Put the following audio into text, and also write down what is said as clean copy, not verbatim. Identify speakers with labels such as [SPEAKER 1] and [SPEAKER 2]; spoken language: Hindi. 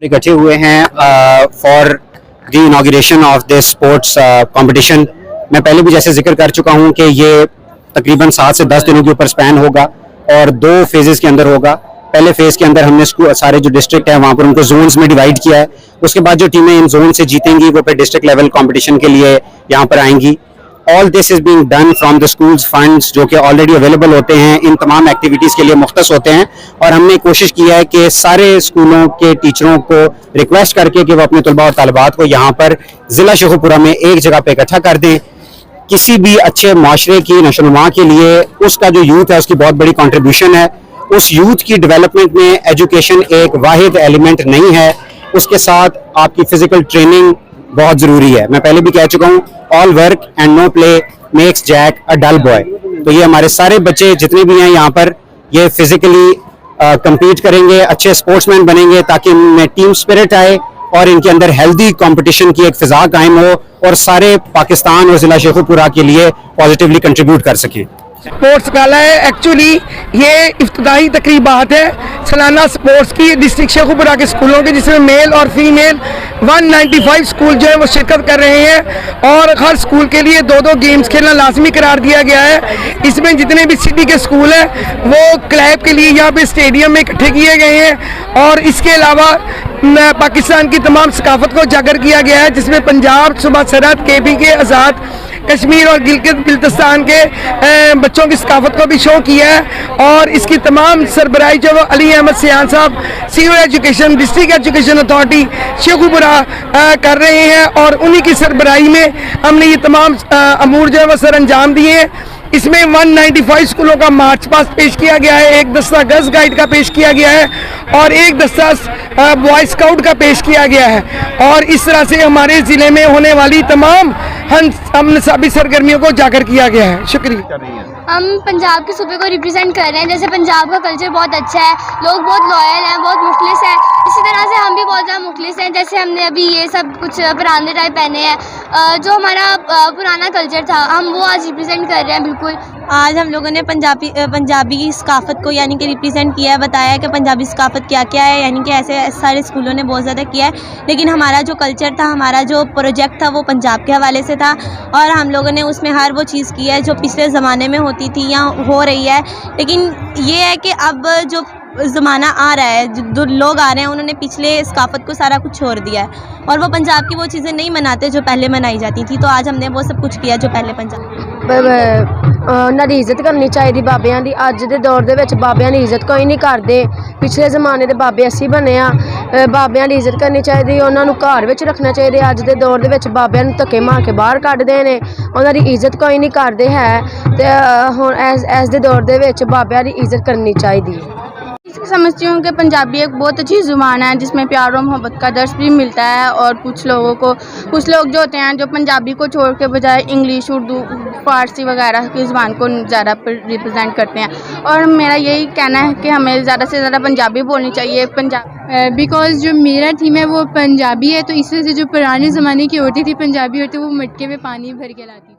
[SPEAKER 1] इकट्ठे हुए हैं for the inauguration of this sports competition. मैं पहले भी जैसे जिक्र कर चुका हूं कि ये तकरीबन 7 से 10 दिनों के ऊपर स्पैन होगा और 2 फेजेस के अंदर होगा। पहले फेज के अंदर हमने सारे जो डिस्ट्रिक्ट है वहां पर उनको जोन्स में डिवाइड किया है। उसके बाद जो टीमें इन जोन से जीतेंगी वो फिर डिस्ट्रिक्ट लेवल कंपटीशन के लिए यहाँ पर आएंगी। All this is being done from the schools funds जो कि ऑलरेडी अवेलेबल होते हैं, इन तमाम एक्टिविटीज़ के लिए मुख्तस होते हैं। और हमने कोशिश की है कि सारे स्कूलों के टीचरों को रिक्वेस्ट करके कि वो अपने तलबा और तालिबात को यहाँ पर ज़िला शेखुपुरा में एक जगह पे इकट्ठा कर दें। किसी भी अच्छे माशरे की नशोनुमा के लिए उसका जो यूथ है उसकी बहुत बड़ी कंट्रीब्यूशन है। उस यूथ की डेवलपमेंट में एजुकेशन एक वाहिद एलिमेंट नहीं है, उसके साथ आपकी फिजिकल ट्रेनिंग बहुत ज़रूरी है। मैं पहले भी कह चुका हूँ, all work and no play makes Jack a dull boy. तो ये हमारे सारे बच्चे जितने भी हैं यहाँ पर ये फिजिकली compete करेंगे, अच्छे स्पोर्ट्समैन बनेंगे ताकि इनमें टीम स्पिरिट आए और इनके अंदर हेल्दी कंपटीशन की एक फिजा कायम हो और सारे पाकिस्तान और ज़िला शेखुपुरा के लिए पॉजिटिवली कंट्रीब्यूट कर सकें।
[SPEAKER 2] स्पोर्ट्स गाला है, एक्चुअली ये इफ्तिताही तकरीबात है सालाना स्पोर्ट्स की डिस्ट्रिक्ट शेखुपुरा के स्कूलों के, जिसमें मेल और फीमेल 195 स्कूल जो है वो शिरकत कर रहे हैं और हर स्कूल के लिए 2-2 गेम्स खेलना लाजमी करार दिया गया है। इसमें जितने भी सिटी के स्कूल हैं वो क्लब के लिए यहाँ पे स्टेडियम में इकट्ठे किए गए हैं और इसके अलावा पाकिस्तान की तमाम सकाफत को उजागर किया गया है, जिसमें पंजाब, सूबा सरहद, केपी के आज़ाद कश्मीर और गिलगित बिल्तिस्तान के बच्चों की सकाफत को भी शो किया है। और इसकी तमाम सरबराही जो वो अली अहमद सियान साहब civil education district education authority Sheikhupura कर रहे हैं और उन्हीं की सरबराही में हमने ये तमाम अमूर जो है वो सर अंजाम दिए हैं। इसमें 195 स्कूलों का मार्च पास्ट पेश किया गया है, एक दस्ता गर्ल्स गाइड का पेश किया गया है और एक दस्ता बॉय स्काउट का पेश किया गया है। और इस तरह से हमारे ज़िले में होने वाली तमाम हम निसाबी सरगर्मियों को उजागर किया गया है। शुक्रिया।
[SPEAKER 3] हम पंजाब के सूबे को रिप्रेजेंट कर रहे हैं। जैसे पंजाब का कल्चर बहुत अच्छा है, लोग बहुत लॉयल हैं, बहुत मुखलिस हैं। इसी तरह से हम भी बहुत ज़्यादा मुखलिस हैं। जैसे हमने अभी ये सब कुछ परांदे टाइप पहने हैं, जो हमारा पुराना कल्चर था हम वो आज रिप्रेजेंट कर रहे हैं। बिल्कुल
[SPEAKER 4] आज हम लोगों ने पंजाबी की सकाफत को यानी कि रिप्रेजेंट किया है, बताया है कि पंजाबी सकाफत क्या क्या है, यानी कि ऐसे सारे स्कूलों ने बहुत ज़्यादा किया है। लेकिन हमारा जो कल्चर था, हमारा जो प्रोजेक्ट था वो पंजाब के हवाले से था और हम लोगों ने उसमें हर वो चीज़ की है जो पिछले ज़माने में होती थी या हो रही है। लेकिन ये है कि अब जो ज़माना आ रहा है, जो लोग आ रहे हैं उन्होंने पिछले सकाफत को सारा कुछ छोड़ दिया है और वो पंजाब की वो चीज़ें नहीं मनाते जो पहले मनाई जाती थी। तो आज हमने वो सब कुछ किया जो पहले पंजाब
[SPEAKER 5] ਉਹਨਾਂ ਦੀ ਇੱਜ਼ਤ ਕਰਨੀ ਚਾਹੀਦੀ ਬਾਬਿਆਂ ਦੀ। ਅੱਜ ਦੇ ਦੌਰ ਦੇ ਵਿੱਚ ਬਾਬਿਆਂ ਦੀ ਇੱਜ਼ਤ ਕੋਈ ਨਹੀਂ ਕਰਦੇ। ਪਿਛਲੇ ਜ਼ਮਾਨੇ ਦੇ ਬਾਬੇ ਅਸੀਂ ਬਣੇ ਆ, ਬਾਬਿਆਂ ਦੀ ਇੱਜ਼ਤ ਕਰਨੀ ਚਾਹੀਦੀ, ਉਹਨਾਂ ਨੂੰ ਘਰ ਵਿੱਚ ਰੱਖਣਾ ਚਾਹੀਦਾ। ਅੱਜ ਦੇ ਦੌਰ ਦੇ ਵਿੱਚ ਬਾਬਿਆਂ ਨੂੰ ਧੱਕੇ ਮਾਰ ਕੇ ਬਾਹਰ ਕੱਢਦੇ ਨੇ, ਉਹਨਾਂ ਦੀ ਇੱਜ਼ਤ ਕੋਈ ਨਹੀਂ ਕਰਦੇ ਹੈ। ਤੇ ਹੁਣ ਇਸ ਦੇ ਦੌਰ ਦੇ ਵਿੱਚ ਬਾਬਿਆਂ ਦੀ ਇੱਜ਼ਤ करनी चाहिए।
[SPEAKER 6] समझती हूँ कि पंजाबी एक बहुत अच्छी ज़ुबान है जिसमें प्यार और मोहब्बत का दर्स भी मिलता है। और कुछ लोग जो होते हैं जो पंजाबी को छोड़ के बजाय इंग्लिश, उर्दू, फ़ारसी वगैरह की ज़ुबान को ज़्यादा रिप्रेजेंट करते हैं। और मेरा यही कहना है कि हमें ज़्यादा से ज़्यादा पंजाबी बोलनी चाहिए।
[SPEAKER 7] बिकॉज़ जो मेरा थीम है वो पंजाबी है, तो इससे जो पुराने ज़माने की होती थी पंजाबी होती वो मटके में पानी भर के लाती।